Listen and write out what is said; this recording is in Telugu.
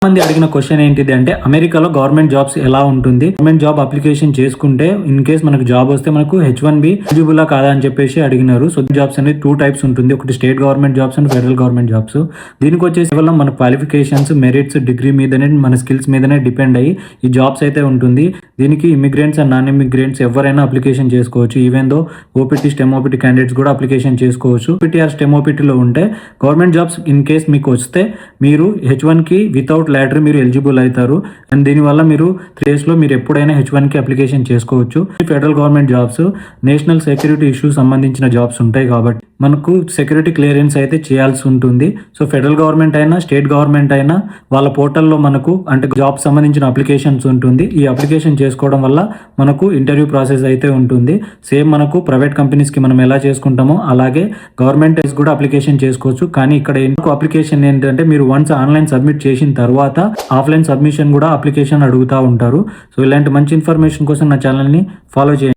మంది అడిగిన క్వశ్చన్ ఏంటిది అంటే అమెరికాలో గవర్నమెంట్ జాబ్స్ ఎలా ఉంటుంది, గవర్నమెంట్ జాబ్ అప్లికేషన్ చేసుకుంటే ఇన్ కేస్ మనకు జాబ్ వస్తే మనకు H1B ఎలిజిబుల్ కాదా అని చెప్పేసి అడిగినారు. సో జాబ్స్ అనేది 2 టైప్స్ ఉంటుంది, ఒకటి state government jobs and federal government jobs. దీనికి వచ్చేసి కేవలం మన క్వాలిఫికేషన్స్, మెరిట్స్, డిగ్రీ మీదనే, మన స్కిల్స్ మీదనే డిపెండ్ అయ్యి ఈ జాబ్స్ అయితే ఉంటుంది. దీనికి ఇమిగ్రెంట్స్ అండ్ నాన్ ఇమిగ్రెంట్స్ ఎవరైనా అప్లికేషన్ చేసుకోవచ్చు. Even though OPT, STEM OPT candidates కూడా అప్లికేషన్ చేసుకోవచ్చు. OPT ఆర్ STEM OPT లో ఉంటే గవర్నమెంట్ జాబ్స్ ఇన్ కేస్ మీకు వస్తే మీరు H1 కి వితౌట్ లాటరీ మీరు ఎలిజిబుల్ అవుతారు. అండ్ దీనివల్ల మీరు 3 days లో మీరు ఎప్పుడైనా H1 కి అప్లికేషన్ చేసుకోవచ్చు. Federal government jobs national security issues సంబంధించిన జాబ్స్ ఉంటాయి కాబట్టి మనకు సెక్యూరిటీ క్లియరెన్స్ అయితే చేయాల్సి ఉంటుంది. సో ఫెడరల్ గవర్నమెంట్ అయినా స్టేట్ గవర్నమెంట్ అయినా వాళ్ళ పోర్టల్లో మనకు అంటే జాబ్ సంబంధించిన అప్లికేషన్స్ ఉంటుంది. ఈ అప్లికేషన్ చేసుకోవడం వల్ల మనకు ఇంటర్వ్యూ ప్రాసెస్ అయితే ఉంటుంది. సేమ్ మనకు ప్రైవేట్ కంపెనీస్కి మనం ఎలా చేసుకుంటామో అలాగే గవర్నమెంట్ కూడా అప్లికేషన్ చేసుకోవచ్చు. కానీ ఇక్కడ అప్లికేషన్ ఏంటంటే మీరు వన్స్ ఆన్లైన్ సబ్మిట్ చేసిన తర్వాత ఆఫ్లైన్ సబ్మిషన్ కూడా అప్లికేషన్ అడుగుతూ ఉంటారు. సో ఇలాంటి మంచి ఇన్ఫర్మేషన్ కోసం నా ఛానల్ని ఫాలో చేయండి.